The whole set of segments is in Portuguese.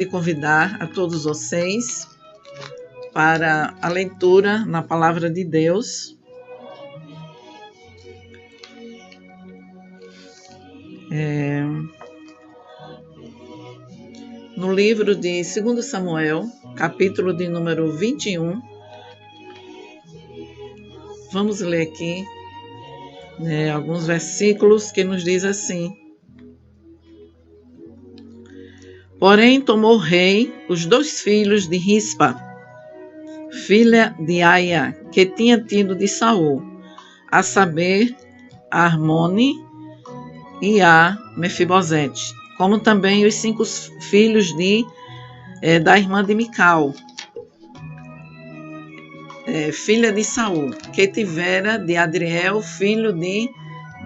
de convidar a todos vocês para a leitura na Palavra de Deus. No livro de 2 Samuel, capítulo de número 21, vamos ler aqui alguns versículos que nos diz assim: Porém tomou o rei os 2 filhos de Rispa, filha de Aia, que tinha tido de Saul, a saber, a Armone e a Mefibosete, como também os 5 filhos da irmã de Mical, filha de Saul, que tivera de Adriel, filho de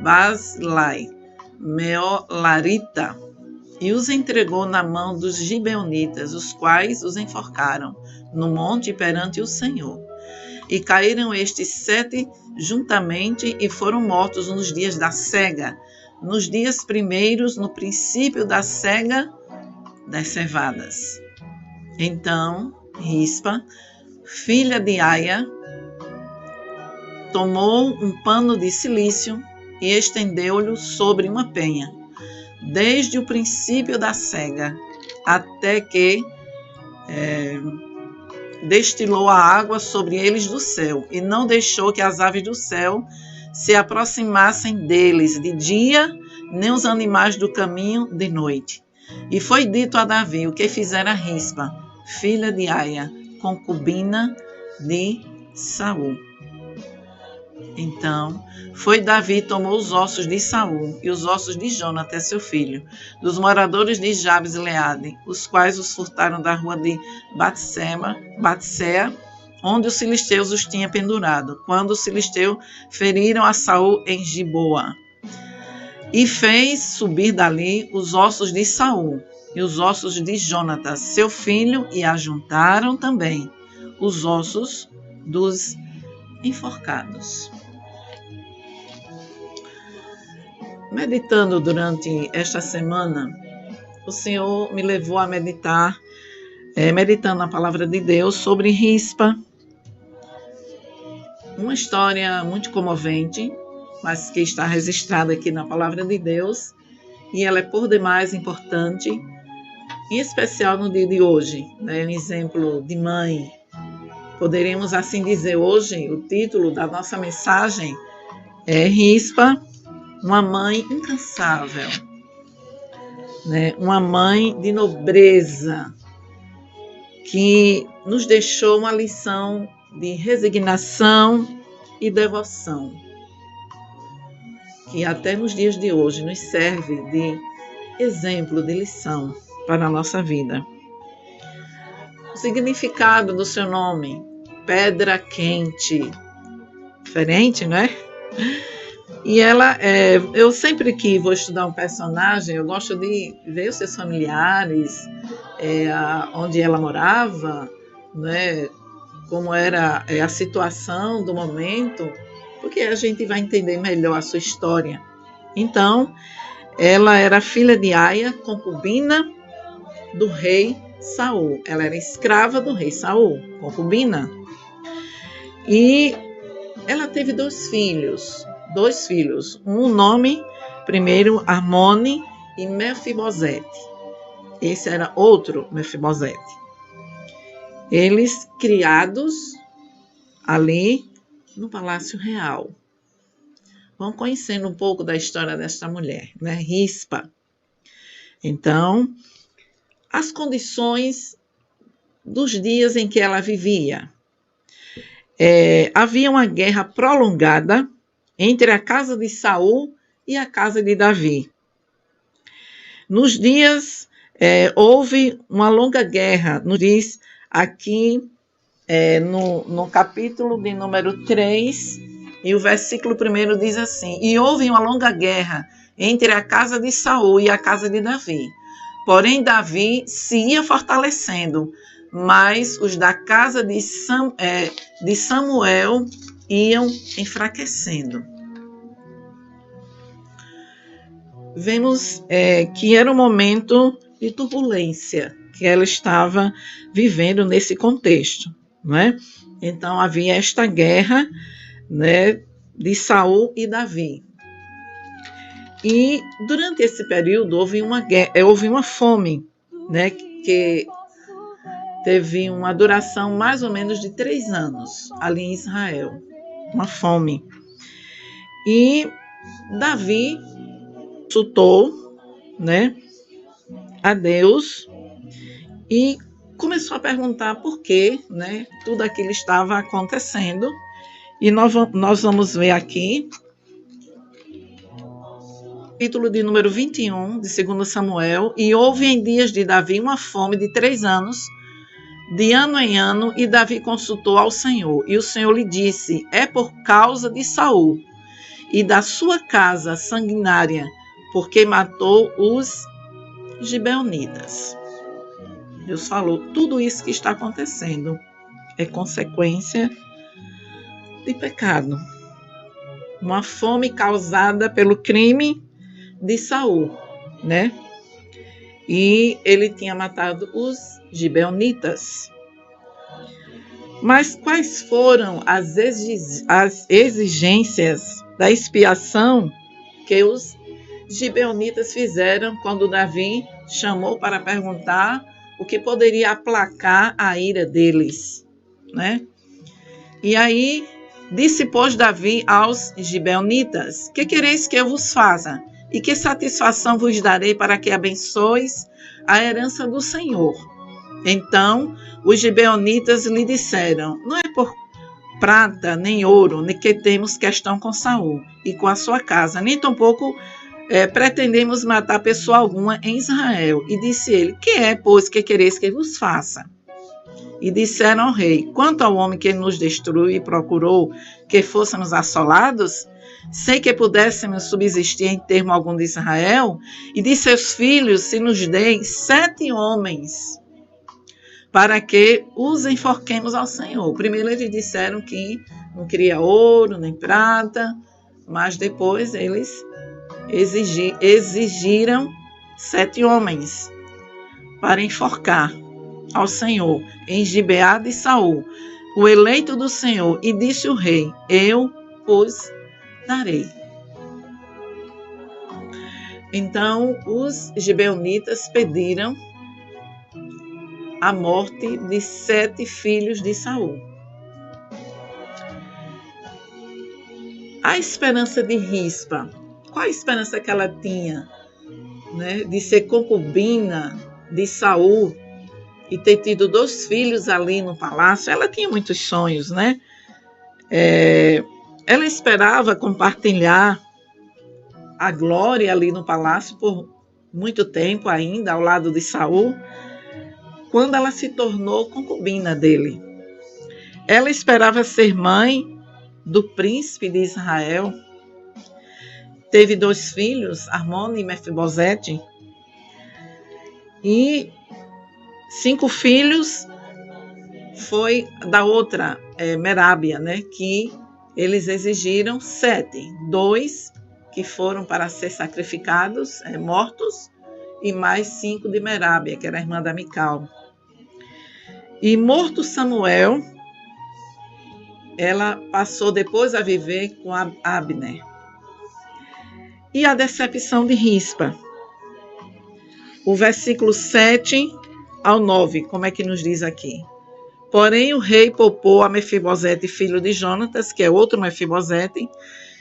Baslai, Meolarita, e os entregou na mão dos gibeonitas, os quais os enforcaram no monte perante o Senhor. E caíram estes 7 juntamente e foram mortos nos dias da cega, nos dias primeiros, no princípio da cega das cevadas. Então, Rispa, filha de Aia, tomou um pano de cilício e estendeu-lhe sobre uma penha, desde o princípio da cega, até que destilou a água sobre eles do céu, e não deixou que as aves do céu se aproximassem deles de dia, nem os animais do caminho de noite. E foi dito a Davi o que fizera Rispa, filha de Aia, concubina de Saul. Então, foi Davi tomou os ossos de Saul e os ossos de Jonatas, seu filho, dos moradores de Jabes e Leade, os quais os furtaram da rua de Batsea, onde os filisteus os tinham pendurado, quando os filisteus feriram a Saul em Giboa. E fez subir dali os ossos de Saul e os ossos de Jonatas, seu filho, e ajuntaram também os ossos dos enforcados. Meditando durante esta semana, o Senhor me levou a meditar, meditando a palavra de Deus sobre Rispa, uma história muito comovente, mas que está registrada aqui na palavra de Deus, e ela é por demais importante, em especial no dia de hoje, um exemplo de mãe. Poderíamos assim dizer hoje, o título da nossa mensagem é Rispa, uma mãe incansável, uma mãe de nobreza, que nos deixou uma lição de resignação e devoção, que até nos dias de hoje nos serve de exemplo, de lição para a nossa vida. O significado do seu nome, Pedra Quente, diferente, não é? E ela, eu sempre que vou estudar um personagem, eu gosto de ver os seus familiares, onde ela morava, né? Como era a situação do momento, porque a gente vai entender melhor a sua história. Então, ela era filha de Aia, concubina do rei Saul. Ela era escrava do rei Saul, concubina. E ela teve 2 filhos. Um nome, primeiro, Armone e Mefibosete. Esse era outro Mefibosete. Eles criados ali no Palácio Real. Vamos conhecendo um pouco da história desta mulher, Rispa. Então, as condições dos dias em que ela vivia. Havia uma guerra prolongada entre a casa de Saul e a casa de Davi. Nos dias, houve uma longa guerra, nos diz aqui no capítulo de número 3, e o versículo 1 diz assim: E houve uma longa guerra entre a casa de Saul e a casa de Davi. Porém, Davi se ia fortalecendo, mas os da casa de Samuel iam enfraquecendo. Vemos que era um momento de turbulência que ela estava vivendo nesse contexto, né? Então havia esta guerra, né, de Saul e Davi. E durante esse período houve uma fome, né, que teve uma duração mais ou menos de 3 anos ali em Israel, uma fome. E Davi consultou, né, a Deus e começou a perguntar por que, né, tudo aquilo estava acontecendo. E nós vamos ver aqui, capítulo de número 21 de 2 Samuel. E houve em dias de Davi uma fome de 3 anos, de ano em ano, e Davi consultou ao Senhor. E o Senhor lhe disse: é por causa de Saul e da sua casa sanguinária, porque matou os gibeonitas. Deus falou: tudo isso que está acontecendo é consequência de pecado. Uma fome causada pelo crime de Saul, né? E ele tinha matado os gibeonitas. Mas quais foram as exigências da expiação que os gibeonitas fizeram quando Davi chamou para perguntar o que poderia aplacar a ira deles, né? E aí disse, pois, Davi aos gibeonitas: que quereis que eu vos faça? E que satisfação vos darei para que abençoeis a herança do Senhor? Então os gibeonitas lhe disseram: não é por prata nem ouro, nem que temos questão com Saul e com a sua casa, nem tampouco pretendemos matar pessoa alguma em Israel. E disse ele: que é, pois, que quereis que vos faça? E disseram ao rei: quanto ao homem que nos destruiu e procurou que fôssemos assolados, sem que pudéssemos subsistir em termo algum de Israel, e de seus filhos se nos deem 7 homens, para que os enforquemos ao Senhor. Primeiro eles disseram que não queria ouro nem prata, mas depois eles exigiram 7 homens para enforcar ao Senhor em Gibeá de Saul, o eleito do Senhor. E disse o rei: eu os darei. Então os gibeonitas pediram a morte de 7 filhos de Saul. A esperança de Rispa, qual a esperança que ela tinha, né, de ser concubina de Saul e ter tido 2 filhos ali no palácio? Ela tinha muitos sonhos, né? Ela esperava compartilhar a glória ali no palácio por muito tempo ainda, ao lado de Saul, quando ela se tornou concubina dele. Ela esperava ser mãe do príncipe de Israel. Teve 2 filhos, Armone e Mefibosete, e 5 filhos foi da outra, Merábia, né, que eles exigiram 7, 2 que foram para ser sacrificados, mortos, e mais 5 de Merábia, que era a irmã da Mical. E morto Samuel, ela passou depois a viver com Abner. E a decepção de Rispa. O versículo 7 ao 9, como é que nos diz aqui? Porém o rei poupou a Mefibosete, filho de Jonatas, que é outro Mefibosete,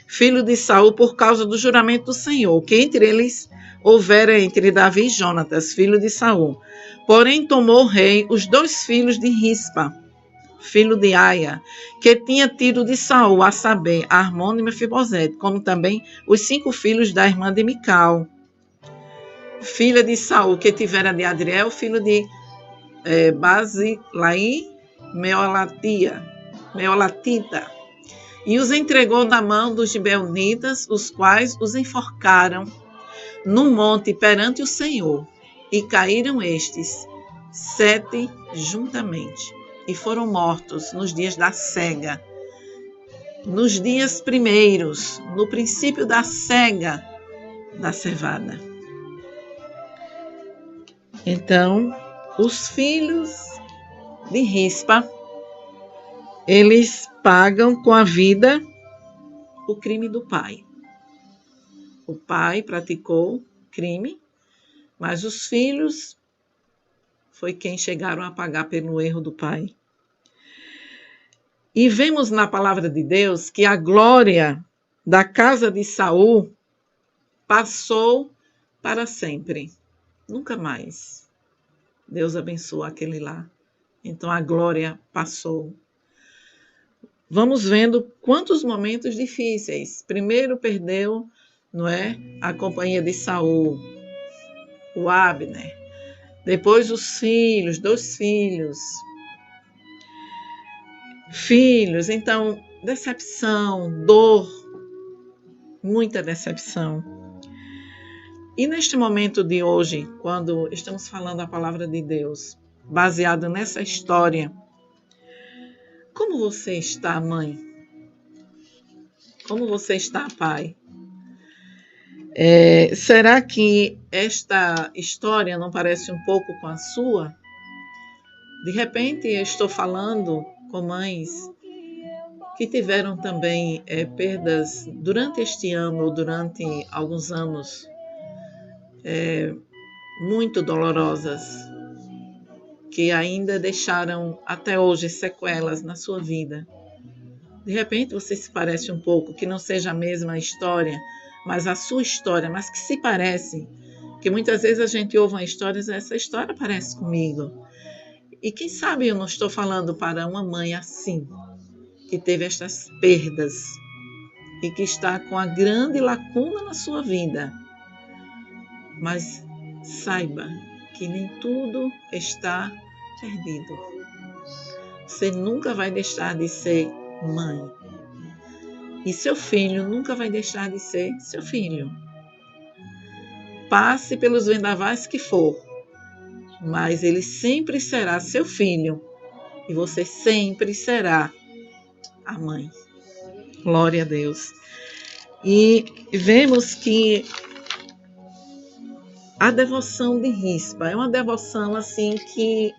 filho de Saul, por causa do juramento do Senhor, que entre eles houvera entre Davi e Jonatas, filho de Saul. Porém tomou o rei os 2 filhos de Rispa, filho de Aia, que tinha tido de Saul, a saber, Armone e Mefibosete, como também os 5 filhos da irmã de Mical, filha de Saul, que tivera de Adriel, filho de Basilai, Meolatita, e os entregou na mão dos gibeonitas, os quais os enforcaram no monte perante o Senhor, e caíram estes 7 juntamente, e foram mortos nos dias da cega, nos dias primeiros, no princípio da cega da cevada. Então, Os filhos de Rispa, eles pagam com a vida o crime do pai. O pai praticou crime, mas os filhos foi quem chegaram a pagar pelo erro do pai. E vemos na palavra de Deus que a glória da casa de Saul passou para sempre. Nunca mais. Deus abençoou aquele lá. Então a glória passou. Vamos vendo quantos momentos difíceis. Primeiro perdeu, não é, a companhia de Saul, o Abner. Depois os filhos, 2 filhos. Filhos, então, decepção, dor, muita decepção. E neste momento de hoje, quando estamos falando a palavra de Deus, baseado nessa história, como você está, mãe? Como você está, pai? Será que esta história não parece um pouco com a sua? De repente, eu estou falando com mães que tiveram também perdas durante este ano ou durante alguns anos muito dolorosas, que ainda deixaram até hoje sequelas na sua vida. De repente você se parece um pouco, que não seja a mesma história, mas a sua história, mas que se parece, que muitas vezes a gente ouve uma história e diz, essa história parece comigo. E quem sabe eu não estou falando para uma mãe assim, que teve estas perdas e que está com a grande lacuna na sua vida. Mas saiba que nem tudo está perdido. Você nunca vai deixar de ser mãe. E seu filho nunca vai deixar de ser seu filho. Passe pelos vendavais que for, mas ele sempre será seu filho. E você sempre será a mãe. Glória a Deus. E vemos que a devoção de Rispa é uma devoção assim que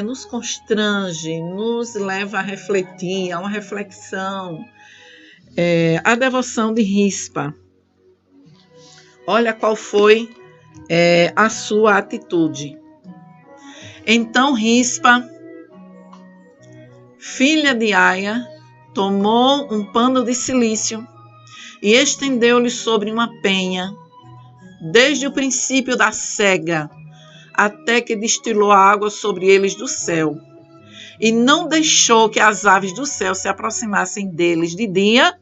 nos constrange, nos leva a refletir, a uma reflexão. A devoção de Rispa. Olha qual foi a sua atitude. Então Rispa, filha de Aia, tomou um pano de cilício e estendeu-lhe sobre uma penha, desde o princípio da sega, até que destilou a água sobre eles do céu. E não deixou que as aves do céu se aproximassem deles de dia,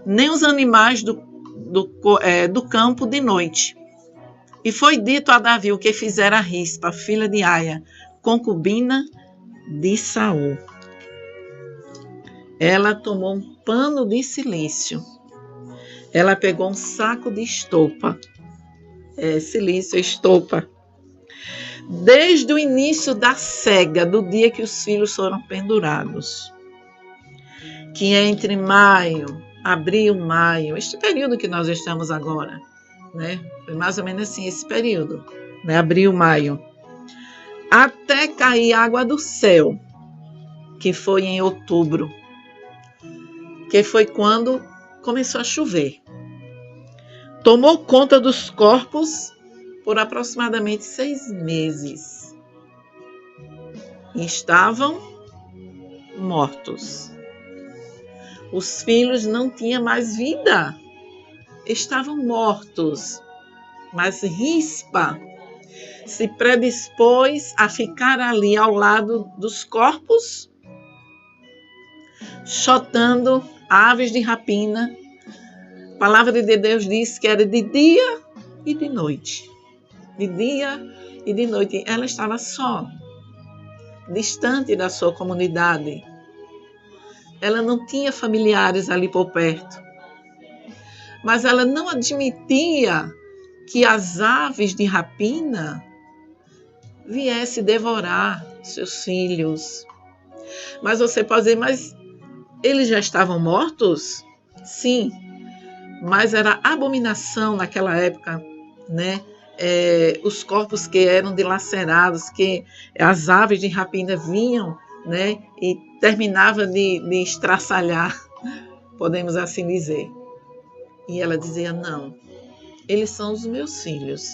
nem os animais do campo de noite. E foi dito a Davi o que fizera Rispa, filha de Aia, concubina de Saul. Ela tomou um pano de cilício. Ela pegou um saco de estopa. Cilício, estopa. Desde o início da sega, do dia que os filhos foram pendurados, que é entre abril, maio, este período que nós estamos agora, né? Foi mais ou menos assim esse período, né? Abril, maio, até cair água do céu, que foi em outubro, que foi quando começou a chover. Tomou conta dos corpos por aproximadamente 6 meses. E estavam mortos. Os filhos não tinham mais vida. Estavam mortos. Mas Rispa se predispôs a ficar ali ao lado dos corpos, chotando aves de rapina. A palavra de Deus diz que era de dia e de noite. De dia e de noite. Ela estava só, distante da sua comunidade. Ela não tinha familiares ali por perto. Mas ela não admitia que as aves de rapina viessem devorar seus filhos. Mas você pode dizer, mas eles já estavam mortos? Sim, mas era abominação naquela época, né? os corpos que eram dilacerados, que as aves de rapina vinham, né, e terminava de estraçalhar, podemos assim dizer. E ela dizia, não, eles são os meus filhos.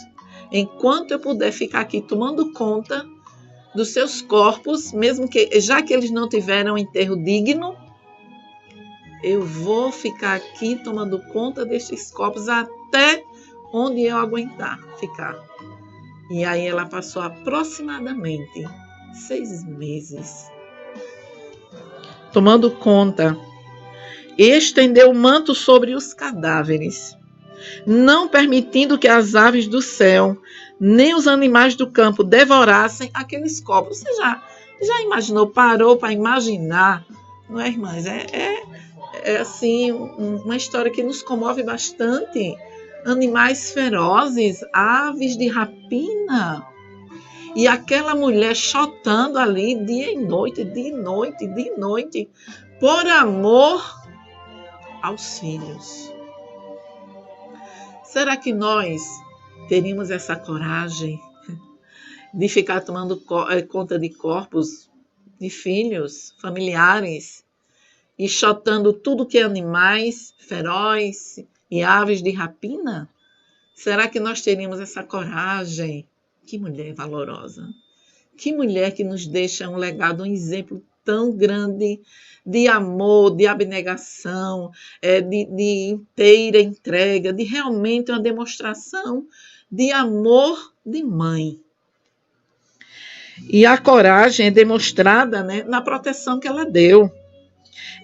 Enquanto eu puder ficar aqui tomando conta dos seus corpos, mesmo que, já que eles não tiveram enterro digno, eu vou ficar aqui tomando conta destes corpos até onde eu aguentar ficar. E aí ela passou aproximadamente 6 meses tomando conta e estendeu o manto sobre os cadáveres, não permitindo que as aves do céu nem os animais do campo devorassem aqueles corpos. Você já imaginou, parou para imaginar, não é, irmãs? É assim, uma história que nos comove bastante. Animais ferozes, aves de rapina. E aquela mulher chotando ali dia e noite, dia e noite, dia e noite, por amor aos filhos. Será que nós teríamos essa coragem de ficar tomando conta de corpos de filhos, familiares, e chotando tudo que é animais ferozes e aves de rapina? Será que nós teríamos essa coragem? Que mulher valorosa! Que mulher que nos deixa um legado, um exemplo tão grande de amor, de abnegação, de inteira entrega, de realmente uma demonstração de amor de mãe. E a coragem é demonstrada, né, na proteção que ela deu.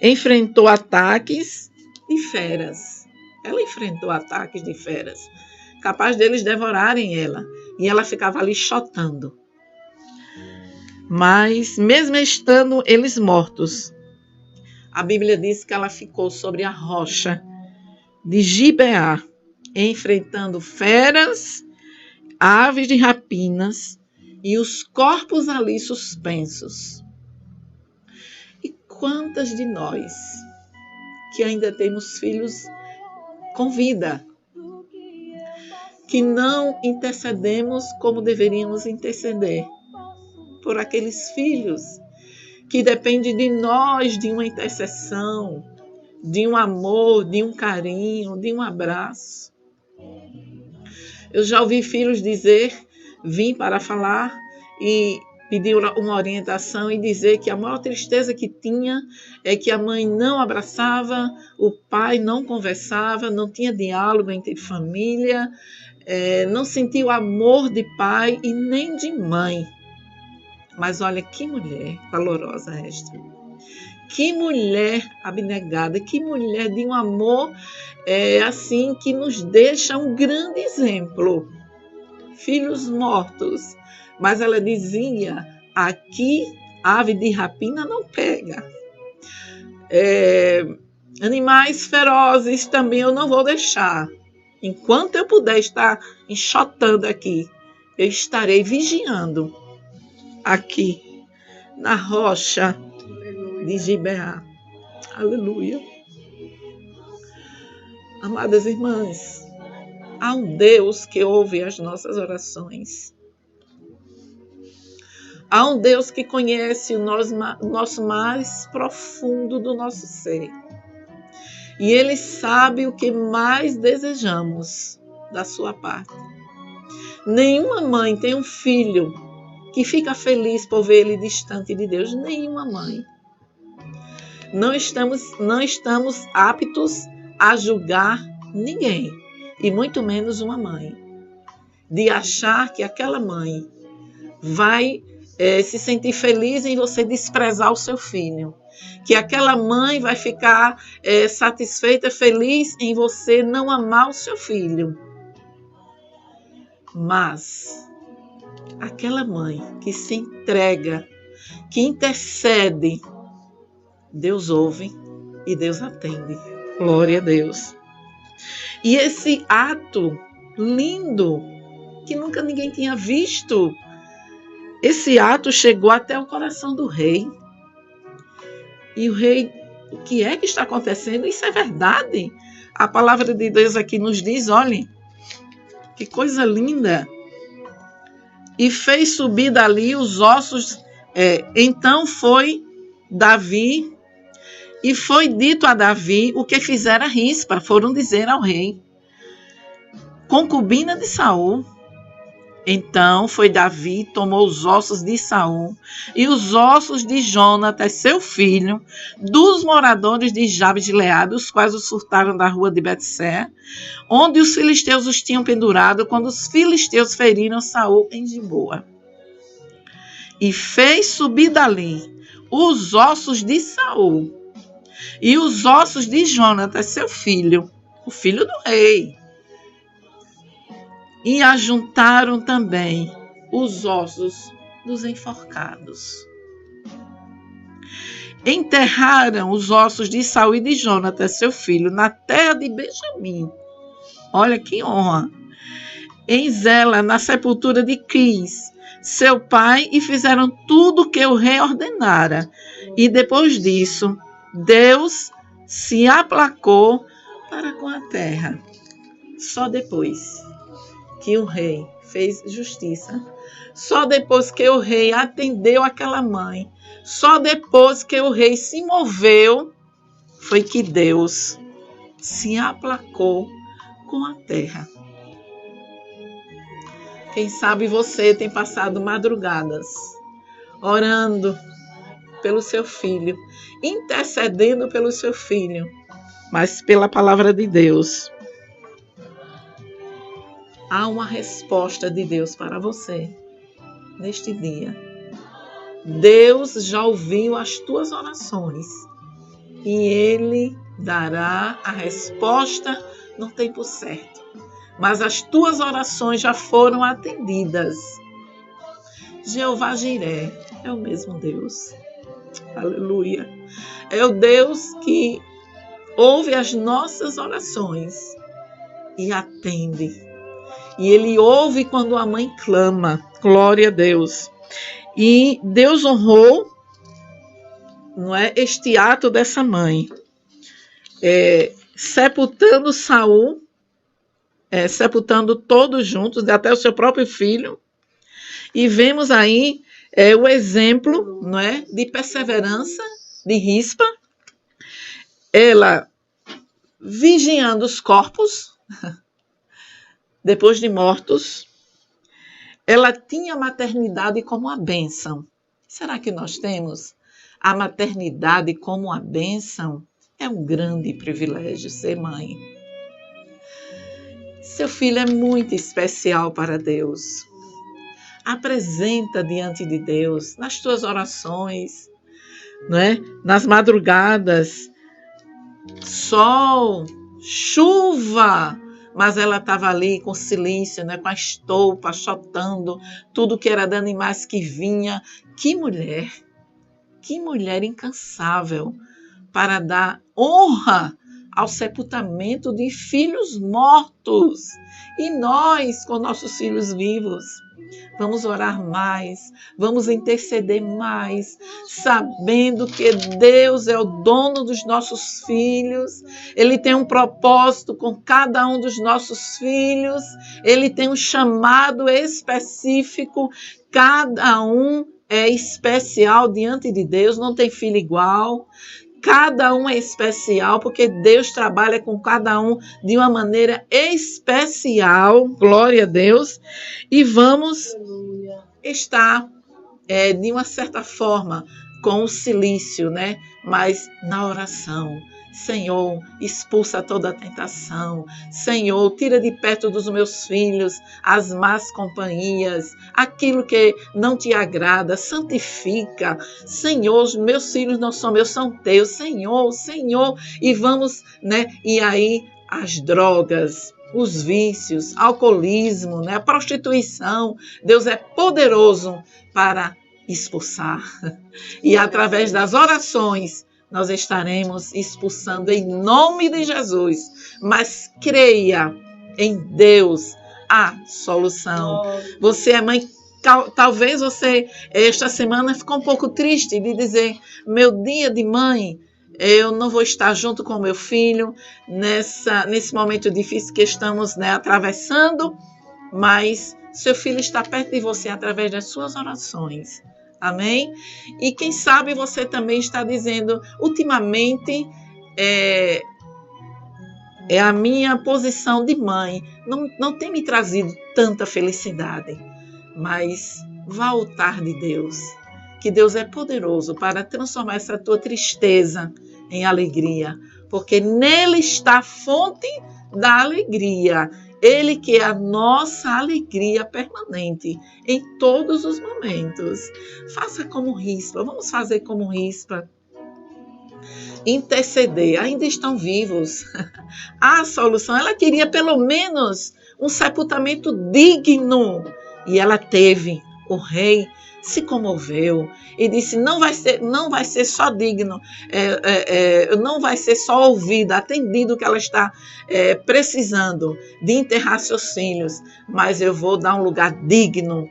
Enfrentou ataques de feras. Ela enfrentou ataques de feras, capaz deles devorarem ela. E ela ficava ali chotando. Mas, mesmo estando eles mortos, a Bíblia diz que ela ficou sobre a rocha de Gibeá, enfrentando feras, aves de rapinas e os corpos ali suspensos. E quantas de nós que ainda temos filhos com vida, que não intercedemos como deveríamos interceder por aqueles filhos que dependem de nós, de uma intercessão, de um amor, de um carinho, de um abraço. Eu já ouvi filhos vim para falar e pedir uma orientação e dizer que a maior tristeza que tinha é que a mãe não abraçava, o pai não conversava, não tinha diálogo entre família, não sentia o amor de pai e nem de mãe. Mas olha que mulher valorosa esta. Que mulher abnegada, que mulher de um amor assim que nos deixa um grande exemplo. Filhos mortos. Mas ela dizia, aqui ave de rapina não pega. Animais ferozes também eu não vou deixar. Enquanto eu puder estar enxotando aqui, eu estarei vigiando aqui na rocha de Gibeá. Aleluia. Amadas irmãs, há um Deus que ouve as nossas orações. Há um Deus que conhece o nosso mais profundo do nosso ser. E Ele sabe o que mais desejamos da sua parte. Nenhuma mãe tem um filho que fica feliz por ver ele distante de Deus. Nenhuma mãe. Não estamos aptos a julgar ninguém, e muito menos uma mãe, de achar que aquela mãe vai se sentir feliz em você desprezar o seu filho, que aquela mãe vai ficar satisfeita, feliz em você não amar o seu filho. Mas aquela mãe que se entrega, que intercede, Deus ouve e Deus atende. Glória a Deus. E esse ato lindo, que nunca ninguém tinha visto, esse ato chegou até o coração do rei. E o rei, o que é que está acontecendo? Isso é verdade. A palavra de Deus aqui nos diz, olhem, que coisa linda. e fez subir dali os ossos. Então foi Davi, e foi dito a Davi o que fizera Rispa. Foram dizer ao rei, concubina de Saul. Então foi Davi, tomou os ossos de Saul e os ossos de Jonatas, seu filho, dos moradores de Jabes de Gileade, os quais os furtaram da rua de Betsé, onde os filisteus os tinham pendurado, quando os filisteus feriram Saul em Giboa. E fez subir dali os ossos de Saul e os ossos de Jonatas, seu filho, o filho do rei. E ajuntaram também os ossos dos enforcados. Enterraram os ossos de Saul e de Jonatas, seu filho, na terra de Benjamim. Olha que honra. Em Zela, na sepultura de Quis, seu pai, e fizeram tudo o que o rei ordenara. E depois disso, Deus se aplacou para com a terra. Só depois que o rei fez justiça, só depois que o rei atendeu aquela mãe, só depois que o rei se moveu, foi que Deus se aplacou com a terra. Quem sabe você tem passado madrugadas orando pelo seu filho, intercedendo pelo seu filho, mas pela palavra de Deus, há uma resposta de Deus para você neste dia. Deus já ouviu as tuas orações e Ele dará a resposta no tempo certo. Mas as tuas orações já foram atendidas. Jeová Jiré é o mesmo Deus. Aleluia. É o Deus que ouve as nossas orações e atende. E Ele ouve quando a mãe clama. Glória a Deus. E Deus honrou, não é, este ato dessa mãe, sepultando Saul, sepultando todos juntos, até o seu próprio filho. E vemos aí o exemplo, não é, de perseverança de Rispa. Ela vigiando os corpos depois de mortos. Ela tinha a maternidade como a bênção. Será que nós temos a maternidade como a bênção? É um grande privilégio ser mãe. Seu filho é muito especial para Deus. Apresenta diante de Deus, nas tuas orações, não é? Nas madrugadas, sol, chuva, mas ela estava ali com silêncio, né? Com a estopa, achotando tudo que era de animais que vinha. Que mulher incansável para dar honra ao sepultamento de filhos mortos. E nós, com nossos filhos vivos, vamos orar mais, vamos interceder mais, sabendo que Deus é o dono dos nossos filhos, Ele tem um propósito com cada um dos nossos filhos, Ele tem um chamado específico, cada um é especial diante de Deus, não tem filho igual. Cada um é especial, porque Deus trabalha com cada um de uma maneira especial, glória a Deus, e vamos estar, de uma certa forma, com o silício, né? Mas na oração. Senhor, expulsa toda a tentação. Senhor, tira de perto dos meus filhos as más companhias, aquilo que não te agrada, santifica. Senhor, os meus filhos não são meus, são teus. Senhor, Senhor. E vamos, né? E aí as drogas, os vícios, alcoolismo, né? A prostituição. Deus é poderoso para expulsar. E através das orações, nós estaremos expulsando em nome de Jesus. Mas creia em Deus a solução. Você é mãe, talvez você esta semana ficou um pouco triste de dizer, meu dia de mãe, eu não vou estar junto com meu filho nesse momento difícil que estamos, né, atravessando, mas Seu filho está perto de você através das suas orações. Amém? E quem sabe você também está dizendo, ultimamente, é a minha posição de mãe, não tem me trazido tanta felicidade. Mas vá ao altar de Deus, que Deus é poderoso para transformar essa tua tristeza em alegria, porque nele está a fonte da alegria. Ele que é a nossa alegria permanente em todos os momentos. Faça como Rispa, vamos fazer como Rispa. Interceder, ainda estão vivos. A solução, ela queria pelo menos um sepultamento digno. E ela teve. O rei se comoveu e disse, não vai ser só digno, não vai ser só ouvido, atendido o que ela está precisando de enterrar seus filhos, mas eu vou dar um lugar digno,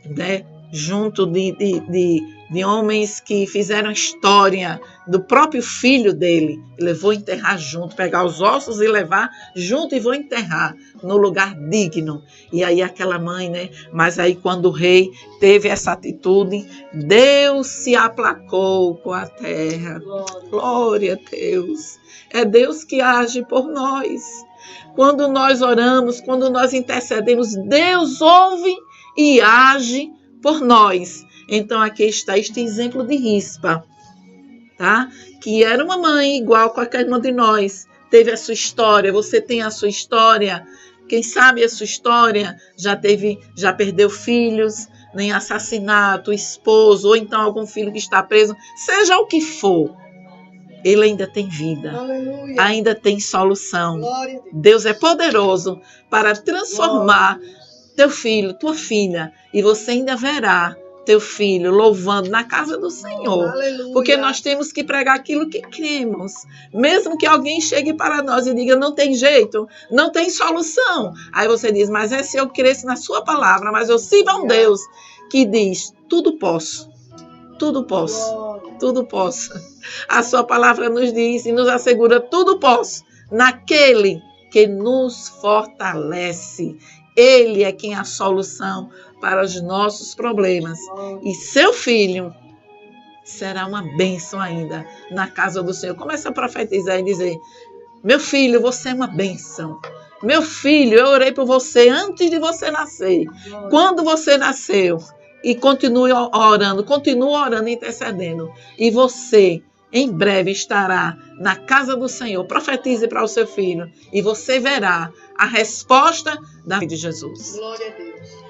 né, junto de homens que fizeram história do próprio filho dele. Eu vou enterrar junto, pegar os ossos e levar junto e vou enterrar no lugar digno. E aí aquela mãe, né? Mas aí quando o rei teve essa atitude, Deus se aplacou com a terra. Glória a Deus. É Deus que age por nós. Quando nós oramos, quando nós intercedemos, Deus ouve e age por nós. Então aqui está este exemplo de Rispa, tá? Que era uma mãe igual a qualquer uma de nós. Teve a sua história, você tem a sua história. Quem sabe a sua história já perdeu filhos em assassinato, esposo, ou então algum filho que está preso, seja o que for. Ele ainda tem vida, aleluia, ainda tem solução. Deus é poderoso para transformar teu filho, tua filha, e você ainda verá teu filho louvando na casa do Senhor. Aleluia. Porque nós temos que pregar aquilo que cremos. Mesmo que alguém chegue para nós e diga, não tem jeito, não tem solução. Aí você diz, mas é se eu cresce na sua palavra, mas eu sirvo a um Deus que diz, tudo posso. Tudo posso, tudo posso. A sua palavra nos diz e nos assegura, tudo posso, naquele que nos fortalece. Ele é quem é a solução para os nossos problemas. E seu filho será uma bênção ainda na casa do Senhor. Começa a profetizar e dizer, meu filho, você é uma bênção. Meu filho, eu orei por você antes de você nascer. Quando você nasceu. E continua orando, intercedendo. E você, em breve, estará na casa do Senhor. Profetize para o seu filho. E você verá a resposta da vida de Jesus. Glória a Deus.